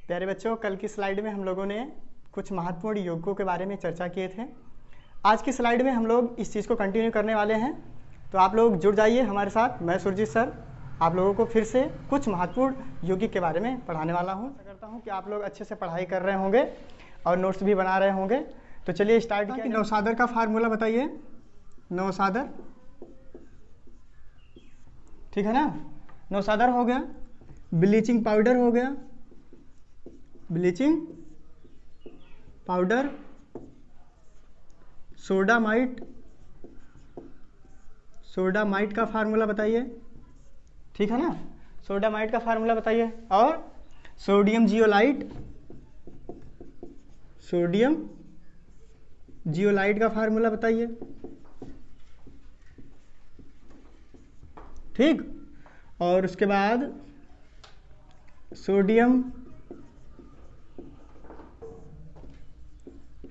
प्यारे बच्चों, कल की स्लाइड में हम लोगों ने कुछ महत्वपूर्ण यौगिकों के बारे में चर्चा किए थे। आज की स्लाइड में हम लोग इस चीज़ को कंटिन्यू करने वाले हैं, तो आप लोग जुड़ जाइए हमारे साथ। मैं सुरजीत सर आप लोगों को फिर से कुछ महत्वपूर्ण यौगिक के बारे में पढ़ाने वाला हूँ। आशा करता हूँ कि आप लोग अच्छे से पढ़ाई कर रहे होंगे और नोट्स भी बना रहे होंगे। तो चलिए स्टार्ट किया। नौसादर का फार्मूला बताइए। नौसादर, ठीक है ना। नौसादर हो गया, ब्लीचिंग पाउडर हो गया, ब्लीचिंग पाउडर, सोडामाइट, सोडामाइट का फार्मूला बताइए, ठीक है ना। सोडामाइट का फार्मूला बताइए। और सोडियम जियोलाइट, सोडियम जियोलाइट का फार्मूला बताइए, ठीक। और उसके बाद सोडियम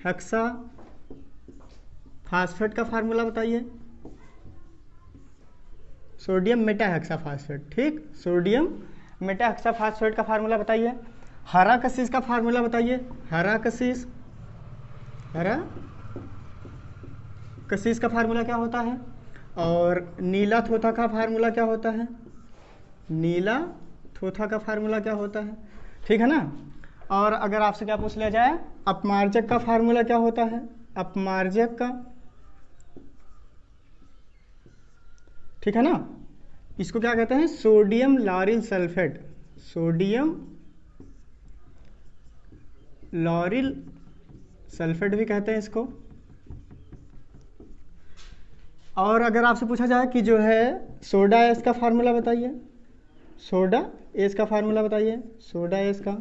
हेक्सा फास्फेट का फार्मूला बताइए, सोडियम मेटा हेक्सा फास्फेट, ठीक। सोडियम मेटा हेक्सा फास्फेट का फार्मूला बताइए। हरा कशिश का फार्मूला बताइए। हरा कशिश, हरा कशिश का फार्मूला क्या होता है। और नीला थोथा का फार्मूला क्या होता है। नीला थोथा का फार्मूला क्या होता है, ठीक है ना। और अगर आपसे क्या पूछ लिया जाए, अपमार्जक का फार्मूला क्या होता है। अपमार्जक का, ठीक है ना। इसको क्या कहते हैं, sodium lauryl sulphate, sodium lauryl sulphate भी कहते हैं इसको। और अगर आपसे पूछा जाए कि जो है सोडा एस का फार्मूला बताइए, सोडा एस का फार्मूला बताइए, सोडा एस का,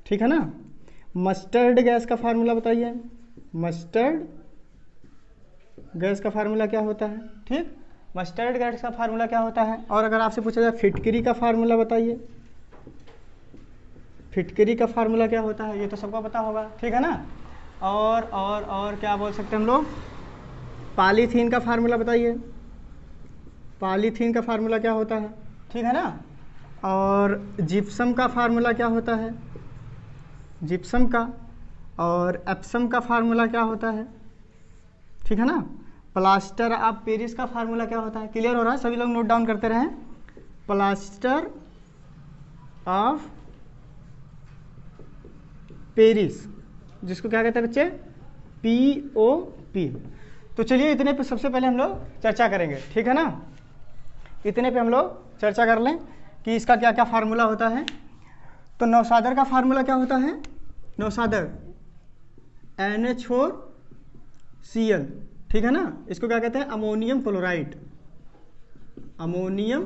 ठीक है ना। मस्टर्ड गैस का फार्मूला बताइए, मस्टर्ड गैस का फार्मूला क्या होता है, ठीक। मस्टर्ड गैस का फार्मूला क्या होता है। और अगर आपसे पूछा जाए फिटकरी का फार्मूला बताइए, फिटकरी का फार्मूला क्या होता है, ये तो सबको पता होगा, ठीक है ना। और क्या बोल सकते हैं हम लोग, पॉलीथीन का फार्मूला बताइए, पॉलीथीन का फार्मूला क्या होता है, ठीक है ना। और जिप्सम का फार्मूला क्या होता है, जिप्सम का। और एप्सम का फार्मूला क्या होता है, ठीक है ना। प्लास्टर ऑफ पेरिस का फार्मूला क्या होता है। क्लियर हो रहा है, सभी लोग नोट डाउन करते रहें। प्लास्टर ऑफ पेरिस, जिसको क्या कहते हैं बच्चे, POP। तो चलिए इतने पे सबसे पहले हम लोग चर्चा करेंगे, ठीक है ना। इतने पे हम लोग चर्चा कर लें कि इसका क्या क्या फार्मूला होता है। तो नौसादर का फार्मूला क्या होता है। नौसादर NH4Cl, ठीक है ना। इसको क्या कहते हैं, अमोनियम क्लोराइड, अमोनियम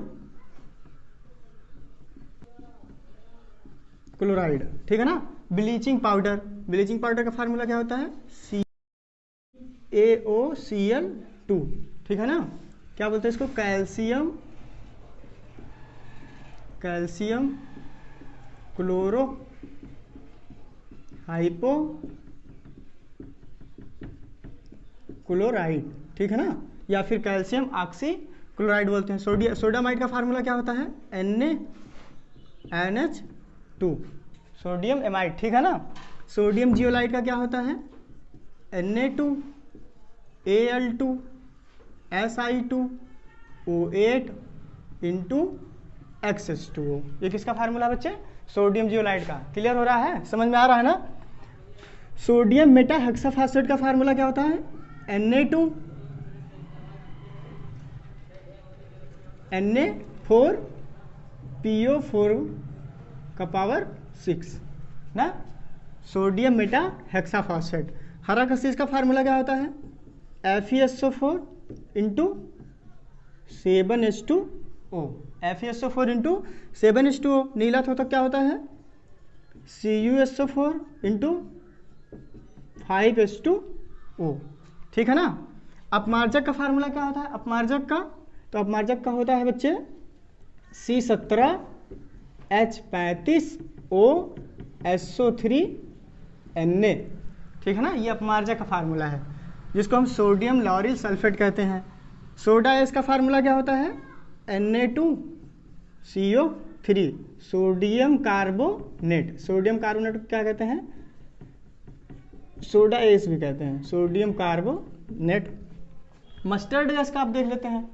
क्लोराइड, ठीक है ना। ब्लीचिंग पाउडर, ब्लीचिंग पाउडर का फार्मूला क्या होता है, CaOCl2, ठीक है ना। क्या बोलते हैं इसको, calcium, calcium chloro hypo chloride, ठीक है ना। या फिर कैल्शियम ऑक्सी क्लोराइड बोलते हैं। सोडामाइड का फार्मूला क्या होता है, NaNH2, सोडियम एमाइड, ठीक है ना। सोडियम जियोलाइट का क्या होता है, Na2Al2 Si2O8 X2O। ये किसका फार्मूला बच्चे, सोडियम जियोलाइट का। क्लियर हो रहा है, समझ में आ रहा है ना। सोडियम मेटा हेक्साफॉस्फेट का फार्मूला क्या होता है, Na4PO4 का पावर 6 ना, सोडियम मेटा हेक्साफॉस्फेट। हरा कशिश का फार्मूला क्या होता है, FeSO4 into 7H2O, FeSO4 into 7H2O। नीला थोथा क्या होता है, CuSO4 इंटू 5H2O, ठीक है ना। अपमार्जक का फार्मूला क्या होता है, अपमार्जक का, तो अपमार्जक का होता है बच्चे C17H35OSO3Na, ठीक है ना। ये अपमार्जक का फार्मूला है, जिसको हम सोडियम लॉरिल सल्फेट कहते हैं। सोडा एस का फार्मूला क्या होता है, Na2CO3, sodium carbonate. Sodium carbonate को क्या कहते हैं? सोडा एस भी कहते हैं, सोडियम कार्बोनेट। मस्टर्ड गैस का आप देख लेते हैं,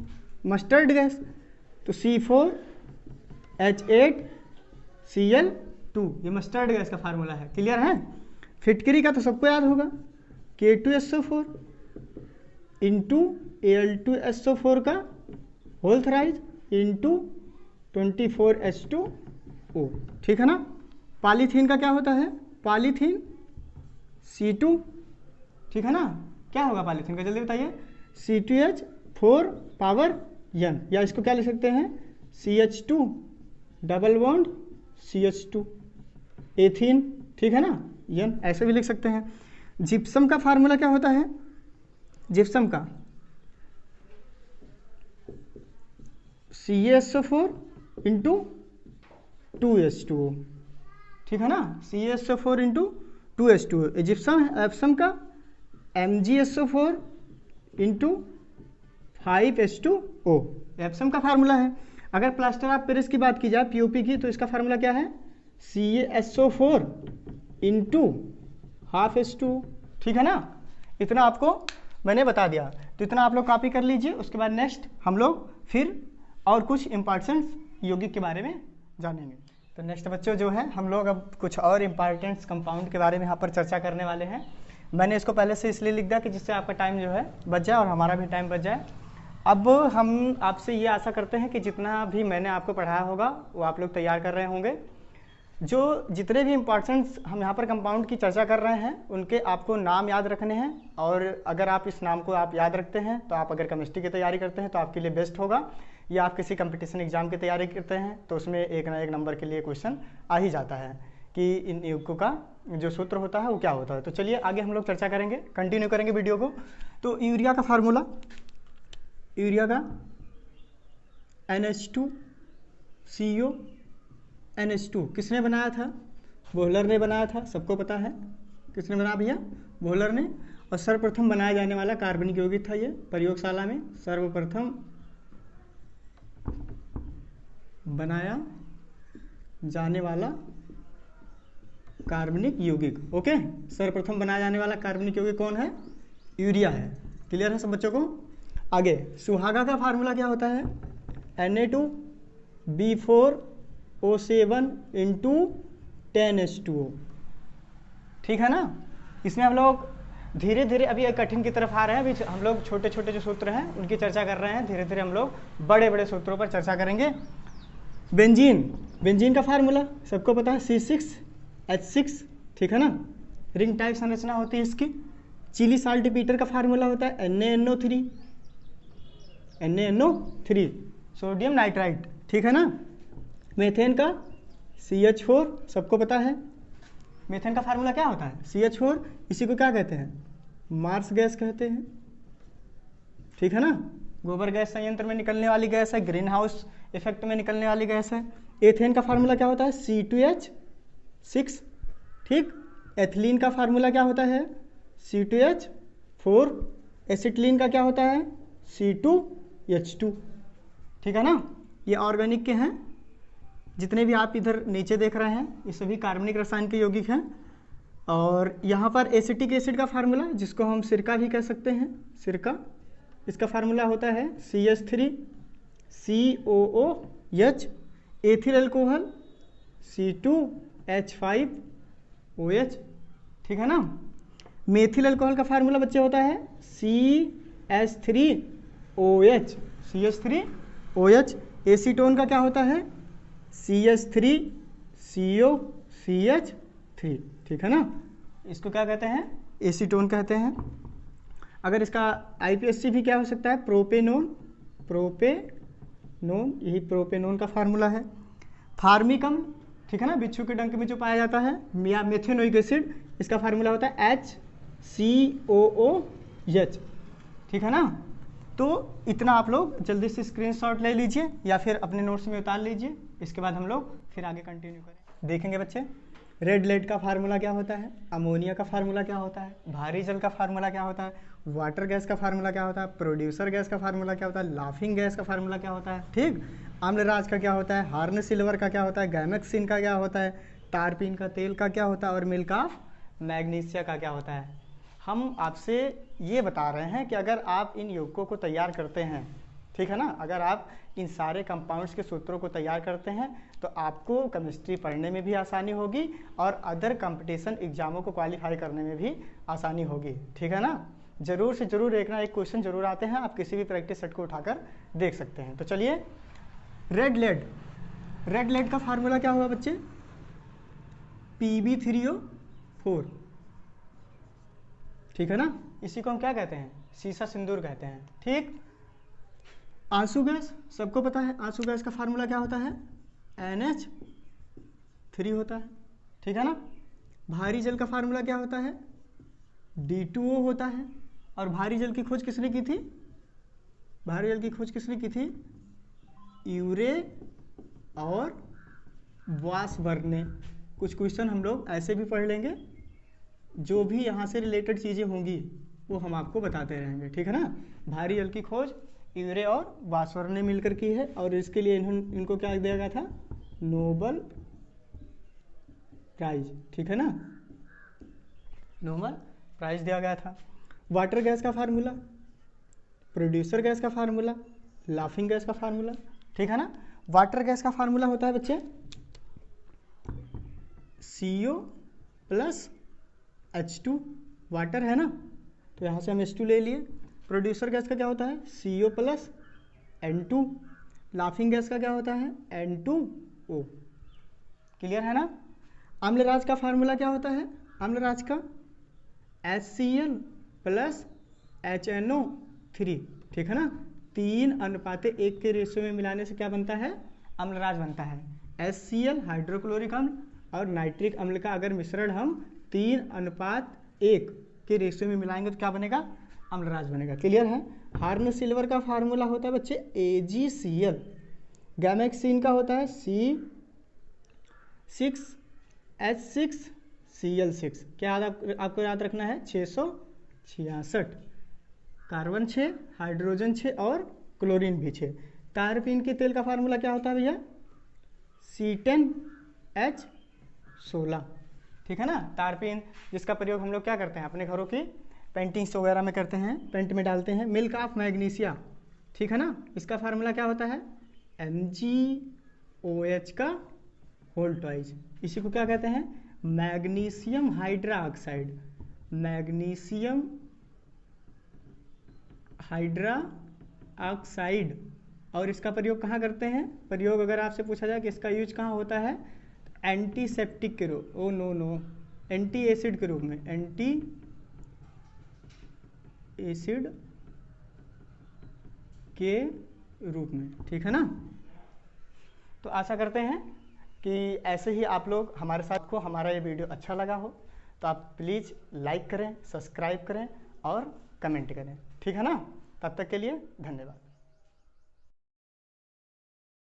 मस्टर्ड गैस तो C4H8Cl2, ये मस्टर्ड गैस का फार्मूला है। क्लियर है? फिटकरी का तो सबको याद होगा, K2SO4 इंटू Al2SO4 का होल थ्राइज इंटू 24H2O। ठीक है ना? पॉलीथीन का क्या होता है? Polythene C2। ठीक है ना? क्या होगा पॉलीथीन का, जल्दी बताइए? C2H4 पावर n, या इसको क्या लिख सकते हैं? CH2 double bond CH2 ethene. ठीक है ना? n ऐसे भी लिख सकते हैं। जिप्सम का फार्मूला क्या होता है? जिप्सम का CaSO4 इंटू 2H2O। ठीक है ना? CaSO4 into 2H2O। जिप्सम है। एप्सम का MgSO4 इंटू 5H2O एप्सम का फार्मूला है। अगर प्लास्टर ऑफ पेरिस की बात की जाए, POP की, तो इसका फार्मूला क्या है? CaSO4 into half H2O। ठीक है ना? इतना आपको मैंने बता दिया, तो इतना आप लोग कॉपी कर लीजिए। उसके बाद नेक्स्ट हम लोग फिर और कुछ इंपॉर्टेंट यौगिक के बारे में जानेंगे। तो नेक्स्ट बच्चों जो है हम लोग अब कुछ और इम्पॉर्टेंट कंपाउंड के बारे में यहाँ पर चर्चा करने वाले हैं। मैंने इसको पहले से इसलिए लिख दिया कि जिससे आपका टाइम जो है बच जाए और हमारा भी टाइम बच जाए। अब हम आपसे ये आशा करते हैं कि जितना भी मैंने आपको पढ़ाया होगा वो आप लोग तैयार कर रहे होंगे। जो जितने भी इम्पॉर्टेंट्स हम यहाँ पर कंपाउंड की चर्चा कर रहे हैं उनके आपको नाम याद रखने हैं, और अगर आप इस नाम को आप याद रखते हैं तो आप अगर केमिस्ट्री की तैयारी करते हैं तो आपके लिए बेस्ट होगा, या आप किसी कंपटीशन एग्जाम की तैयारी करते हैं तो उसमें एक ना एक नंबर के लिए क्वेश्चन आ ही जाता है कि इन यौगिकों का जो सूत्र होता है वो क्या होता है। तो चलिए आगे हम लोग चर्चा करेंगे, कंटिन्यू करेंगे वीडियो को। तो यूरिया का फार्मूला, यूरिया का NH2CO NH2 किसने बनाया था? बोहलर ने बनाया था, सबको पता है। किसने बनाया भैया? बोहलर ने। और सर्वप्रथम बनाया जाने वाला कार्बनिक यौगिक था ये, प्रयोगशाला में सर्वप्रथम बनाया जाने वाला कार्बनिक यौगिक। ओके, सर्वप्रथम बनाया जाने वाला कार्बनिक यौगिक कौन है? यूरिया है। क्लियर है सब बच्चों को? आगे सुहागा का फार्मूला क्या होता है? Na2B4O7 into 10H2O। ठीक है ना? इसमें हम लोग धीरे धीरे अभी एक कठिन की तरफ आ रहे हैं। अभी हम लोग छोटे छोटे जो सूत्र हैं उनकी चर्चा कर रहे हैं, धीरे धीरे हम लोग बड़े बड़े सूत्रों पर चर्चा करेंगे। बेंजीन, बेंजीन का फार्मूला सबको पता है, C6H6। ठीक है ना? रिंग टाइप संरचना होती है इसकी। चिली साल्टपीटर का फार्मूला होता है NaNO3 सोडियम नाइट्राइट। ठीक है ना? मेथेन का CH4 सबको पता है। मेथेन का फार्मूला क्या होता है? CH4। इसी को क्या कहते हैं? मार्स गैस कहते हैं। ठीक है ना? गोबर गैस संयंत्र में निकलने वाली गैस है, ग्रीन हाउस इफेक्ट में निकलने वाली गैस है। एथेन का फार्मूला क्या होता है? C2H6। ठीक। एथिलीन का फार्मूला क्या होता है? C2H4। एसिटिलीन का क्या होता है? C2H2। ठीक है ना? ये ऑर्गेनिक के हैं। जितने भी आप इधर नीचे देख रहे हैं ये सभी कार्बनिक रसायन के यौगिक हैं। और यहाँ पर एसिटिक एसिड का फार्मूला, जिसको हम सिरका भी कह सकते हैं, सिरका, इसका फार्मूला होता है CH3COOH। Ethyl alcohol C2H5OH। ठीक है ना? मेथिल अल्कोहल का फार्मूला बच्चे होता है CH3OH। CH3OH। एसीटोन का क्या होता है? CH3COCH3। ठीक है ना? इसको क्या कहते हैं? एसीटोन कहते हैं। अगर इसका IPSC भी क्या हो सकता है? प्रोपेनोन। प्रोपेनोन, यही प्रोपेनोन का फार्मूला है। फार्मिकम, ठीक है ना? बिच्छू के डंक में जो पाया जाता है, या मेथेनोइक एसिड, इसका फार्मूला होता है HCOOH। ठीक है ना? तो इतना आप लोग जल्दी से स्क्रीनशॉट ले लीजिए या फिर अपने नोट्स में उतार लीजिए। इसके बाद हम लोग फिर आगे कंटिन्यू करें, देखेंगे बच्चे। रेड लेड का फार्मूला क्या होता है? अमोनिया का फार्मूला क्या होता है? भारी जल का फार्मूला क्या होता है? वाटर गैस का फार्मूला क्या होता है? प्रोड्यूसर गैस का फार्मूला क्या होता है? लाफिंग गैस का फार्मूला क्या होता है? ठीक। आम्लराज का क्या होता है, हार्न सिल्वर का क्या होता है, गैमेक्सिन का क्या होता है, टारपीन का तेल का क्या होता है, और मिल्क ऑफ मैग्नीशिया का क्या होता है। हम आपसे ये बता रहे हैं कि अगर आप इन यौगिकों को तैयार करते हैं, ठीक है ना, अगर आप इन सारे कंपाउंड्स के सूत्रों को तैयार करते हैं तो आपको केमिस्ट्री पढ़ने में भी आसानी होगी और अदर कंपटीशन एग्जामों को क्वालिफाई करने में भी आसानी होगी, ठीक है ना। जरूर से जरूर एक ना एक क्वेश्चन जरूर आते हैं, आप किसी भी प्रैक्टिस सेट को उठाकर देख सकते हैं। तो चलिए, रेड लेड का फार्मूला क्या होगा बच्चे, Pb3O4, ठीक है ना। इसी को हम क्या कहते हैं, सीसा सिंदूर कहते हैं, ठीक। आंसू गैस सबको पता है, आंसू गैस का फार्मूला क्या होता है, NH3 होता है, ठीक है ना। भारी जल का फार्मूला क्या होता है, D2O होता है। और भारी जल की खोज किसने की थी, भारी जल की खोज किसने की थी, यूरे और वासबर्ग ने। कुछ क्वेश्चन हम लोग ऐसे भी पढ़ लेंगे, जो भी यहाँ से रिलेटेड चीज़ें होंगी वो हम आपको बताते रहेंगे, ठीक है ना। भारी जल की खोज यूरे और वासबर्ग ने मिलकर की है और इसके लिए इनको क्या दिया गया था, नोबल प्राइज, ठीक है ना, नोबल प्राइज दिया गया था। वाटर गैस का फार्मूला, प्रोड्यूसर गैस का फार्मूला, लाफिंग गैस का फार्मूला, ठीक है ना। वाटर गैस का फार्मूला होता है बच्चे CO प्लस H2, वाटर है ना, तो यहाँ से हम H2 ले लिए। प्रोड्यूसर गैस का क्या होता है, CO plus N2। Laughing gas का क्या होता है, N2O, क्लियर है ना। आम्लराज का फार्मूला क्या होता है, आम्लराज का HCl प्लस HNO3, ठीक है ना। 3:1 के रेशियो में मिलाने से क्या बनता है, अम्लराज बनता है। HCl हाइड्रोक्लोरिक अम्ल और नाइट्रिक अम्ल का अगर मिश्रण हम 3:1 के रेशियो में मिलाएंगे तो क्या बनेगा, अम्लराज बनेगा, क्लियर है। हार्न सिल्वर का फार्मूला होता है बच्चे AgCl। गैमेक्सिन का होता है C6H6Cl6। क्या आपको याद रखना है, 666, कार्बन 6, हाइड्रोजन 6 और क्लोरीन भी 6। टारपीन के तेल का फार्मूला क्या होता है भैया, C10H16, ठीक है ना। टारपीन जिसका प्रयोग हम लोग क्या करते हैं, अपने घरों की पेंटिंग्स वगैरह में करते हैं, पेंट में डालते हैं। मिल्क ऑफ मैग्नीशिया, ठीक है ना, इसका फार्मूला क्या होता है, MgOH का होल ट्वाइस। इसी को क्या कहते हैं, magnesium hydra oxide, magnesium hydra oxide. और इसका प्रयोग कहाँ करते हैं, प्रयोग अगर आपसे पूछा जाए कि इसका यूज कहाँ होता है, एंटीसेप्टिक के रूप, एंटी एसिड के रूप में, एंटी एसिड के रूप में, ठीक है ना। तो आशा करते हैं कि ऐसे ही आप लोग हमारे साथ को, हमारा ये वीडियो अच्छा लगा हो तो आप प्लीज़ लाइक करें, सब्सक्राइब करें और कमेंट करें, ठीक है ना। तब तक के लिए धन्यवाद।